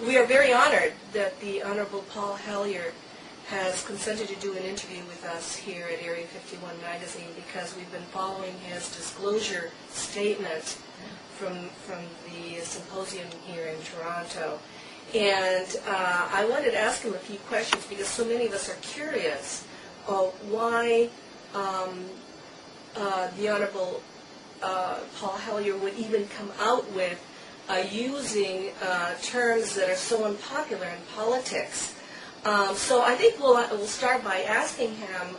We are very honored that the Honorable Paul Hellyer has consented to do an interview with us here at Area 51 Magazine because we've been following his disclosure statement from the symposium here in Toronto. And I wanted to ask him a few questions because so many of us are curious why the Honorable Paul Hellyer would even come out with using terms that are so unpopular in politics. So I think we'll start by asking him,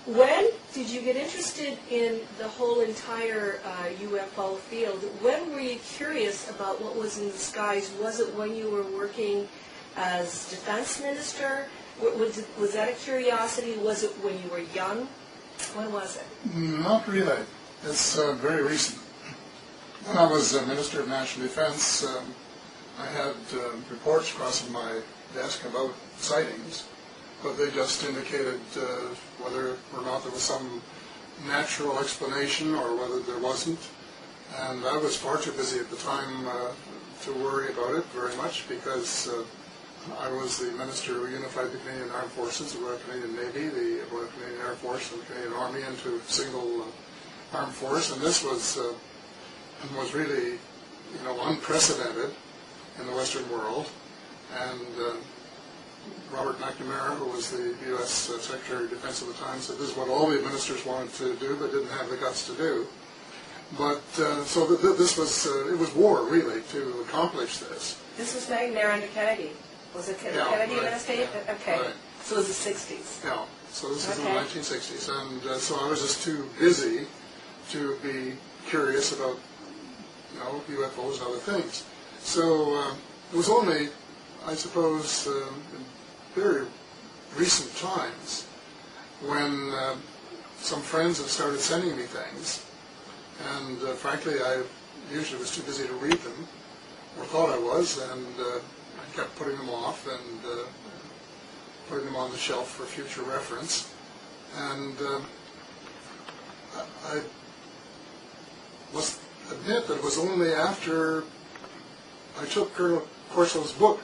when did you get interested in the whole entire UFO field? When were you curious about what was in the skies? Was it when you were working as defense minister? Was that a curiosity? Was it when you were young? When was it? Not really. It's very recent. When I was Minister of National Defense, I had reports crossing my desk about sightings, but they just indicated whether or not there was some natural explanation or whether there wasn't. And I was far too busy at the time to worry about it very much because I was the Minister who unified the Canadian Armed Forces, the Royal Canadian Navy, the Royal Canadian Air Force, and the Canadian Army into a single armed force, and this was really, unprecedented in the Western world. And Robert McNamara, who was the U.S. Secretary of Defense at the time, said this is what all the ministers wanted to do but didn't have the guts to do. But so this was it was war really to accomplish this. This was McNamara under Kennedy. Was it Kennedy administration? Yeah, okay. Right. So it was the 60s. Yeah. So this is in the 1960s, and so I was just too busy to be curious about UFOs and other things. So it was only, I suppose, in very recent times when some friends have started sending me things, and frankly, I usually was too busy to read them, or thought I was, and I kept putting them off and putting them on the shelf for future reference. And I must admit that it was only after I took Colonel Corso's book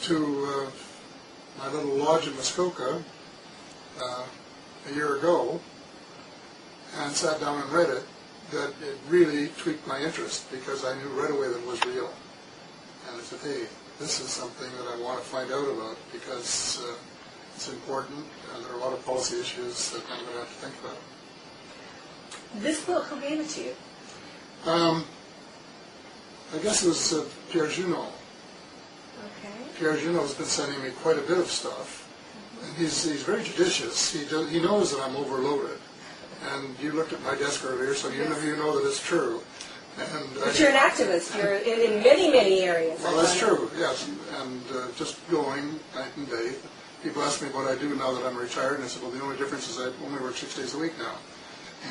to my little lodge in Muskoka a year ago and sat down and read it that it really tweaked my interest because I knew right away that it was real. And I said, hey, this is something that I want to find out about because it's important and there are a lot of policy issues that I'm going to have to think about. This book, who gave it to you? I guess it was Pierre Junot. Okay. Pierre Junot has been sending me quite a bit of stuff, and he's very judicious. He knows that I'm overloaded, and you looked at my desk earlier, so you know that it's true. And but you're an activist. You're in many areas. Well, that's true. Yes, and just going night and day. People ask me what I do now that I'm retired, and I said, well, the only difference is I only work 6 days a week now.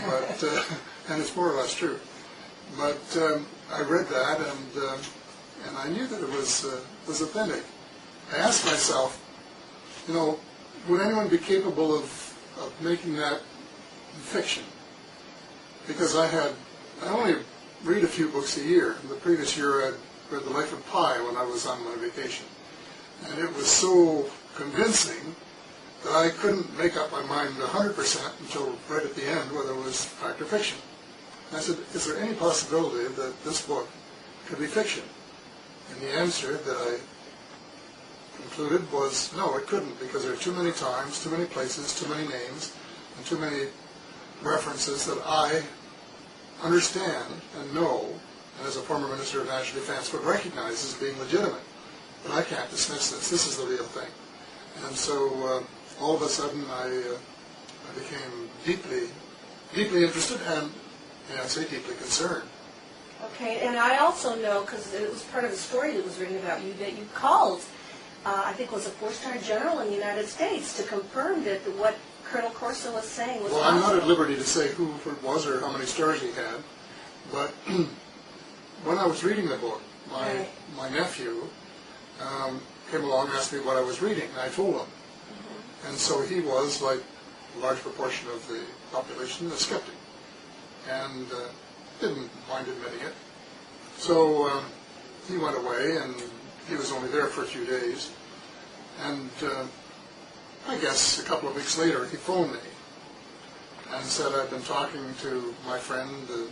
But and it's more or less true. But I read that, and I knew that it was authentic. I asked myself, would anyone be capable of making that fiction? Because I only read a few books a year. The previous year I read The Life of Pi when I was on my vacation. And it was so convincing that I couldn't make up my mind 100% until right at the end whether it was fact or fiction. And I said, is there any possibility that this book could be fiction? And the answer that I concluded was no, it couldn't, because there are too many times, too many places, too many names, and too many references that I understand and know, and as a former Minister of National Defense would recognize as being legitimate. But I can't dismiss this. This is the real thing. And so all of a sudden I became deeply interested and I say deeply concerned. Okay, and I also know, because it was part of the story that was written about you, that you called, I think it was a 4-star general in the United States, to confirm that what Colonel Corso was saying was Well, I'm not at liberty to say who it was or how many stars he had, but when I was reading the book, my nephew came along and asked me what I was reading, and I told him. And so he was, like a large proportion of the population, a skeptic, and didn't mind admitting it. So he went away and he was only there for a few days. And I guess a couple of weeks later, he phoned me and said I'd been talking to my friend, the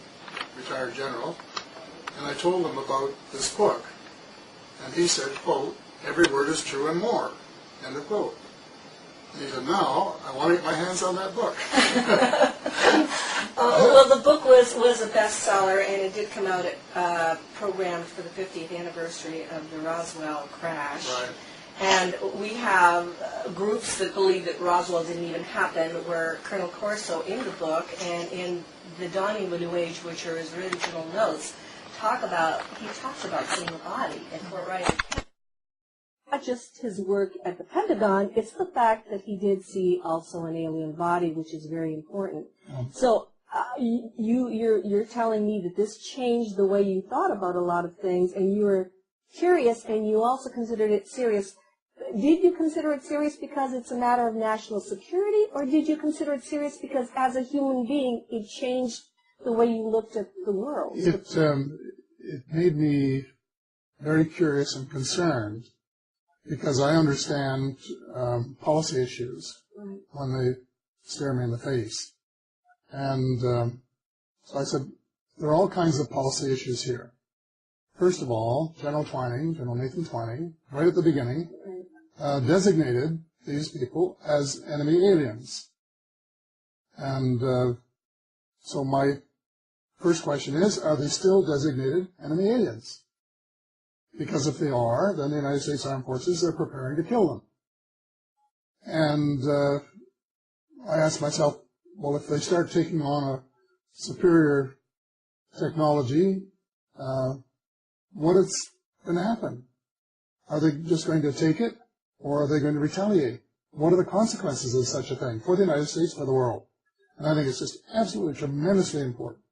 retired general, and I told him about this book. And he said, quote, "Every word is true and more," end of quote. And he said, "Now, I want to get my hands on that book." Well, the book was a bestseller, and it did come out programmed for the 50th anniversary of the Roswell crash. Right. And we have groups that believe that Roswell didn't even happen, where Colonel Corso in the book and in The Dawning of a New Age, which are his original notes, he talks about seeing a body at Fort Wright. Not just his work at the Pentagon, it's the fact that he did see also an alien body, which is very important. So you're telling me that this changed the way you thought about a lot of things, and you were curious, and you also considered it serious. Did you consider it serious because it's a matter of national security, or did you consider it serious because as a human being it changed the way you looked at the world? It made me very curious and concerned, because I understand policy issues when they stare me in the face. And so I said, there are all kinds of policy issues here. First of all, General Nathan Twining, right at the beginning, designated these people as enemy aliens. And so my first question is, are they still designated enemy aliens? Because if they are, then the United States Armed Forces are preparing to kill them. And I asked myself, well, if they start taking on a superior technology, what is going to happen? Are they just going to take it, or are they going to retaliate? What are the consequences of such a thing for the United States, for the world? And I think it's just absolutely tremendously important.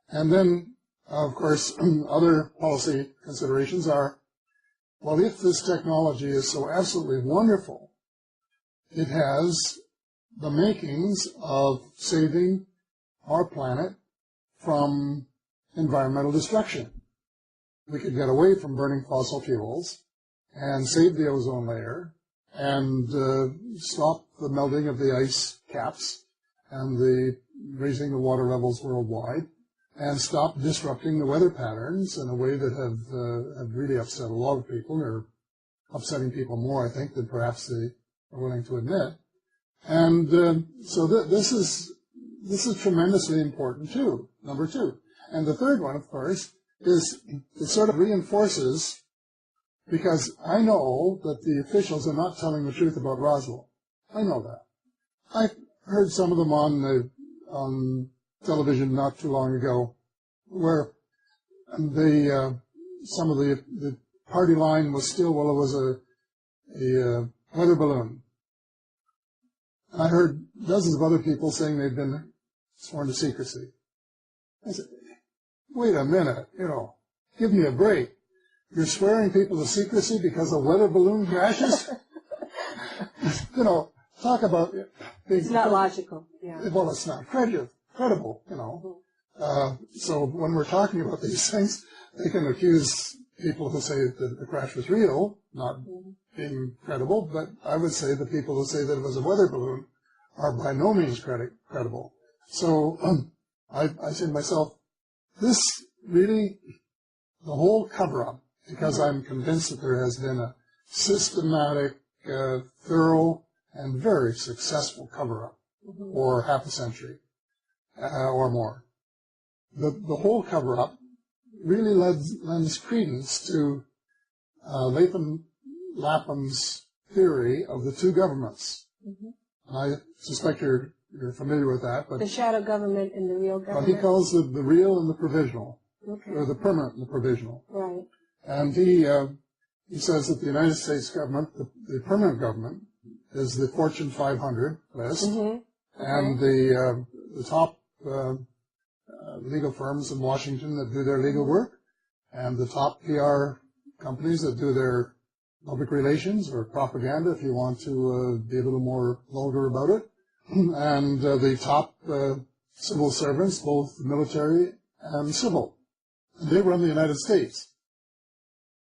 And then, of course, other policy considerations are, well, if this technology is so absolutely wonderful, it has the makings of saving our planet from environmental destruction. We could get away from burning fossil fuels and save the ozone layer and stop the melting of the ice caps and the raising the water levels worldwide, and stop disrupting the weather patterns in a way that have really upset a lot of people. They're upsetting people more, I think, than perhaps they are willing to admit. And so this is tremendously important too, number two. And the third one, of course, is it sort of reinforces, because I know that the officials are not telling the truth about Roswell. I know that. I heard some of them on television not too long ago, where they some of the party line was still, well, it was a weather balloon. I heard dozens of other people saying they'd been sworn to secrecy. I said, wait a minute, give me a break. You're swearing people to secrecy because a weather balloon crashes? Talk about... It's not logical, yeah. Well, it's not credible, So when we're talking about these things, they can accuse people who say that the crash was real, not being credible, but I would say the people who say that it was a weather balloon are by no means credible. So I said to myself, this really, the whole cover-up, because I'm convinced that there has been a systematic, thorough, and very successful cover-up for half a century or more. The whole cover-up really lends credence to Lapham's theory of the two governments. I suspect you're familiar with that. But the shadow government and the real government. But he calls the real and the provisional, or the permanent and the provisional. Right. And he says that the United States government, the permanent government, is the Fortune 500 list, and the top legal firms in Washington that do their legal work, and the top PR companies that do their public relations or propaganda, if you want to be a little more vulgar about it, and the top civil servants, both military and civil. And they run the United States.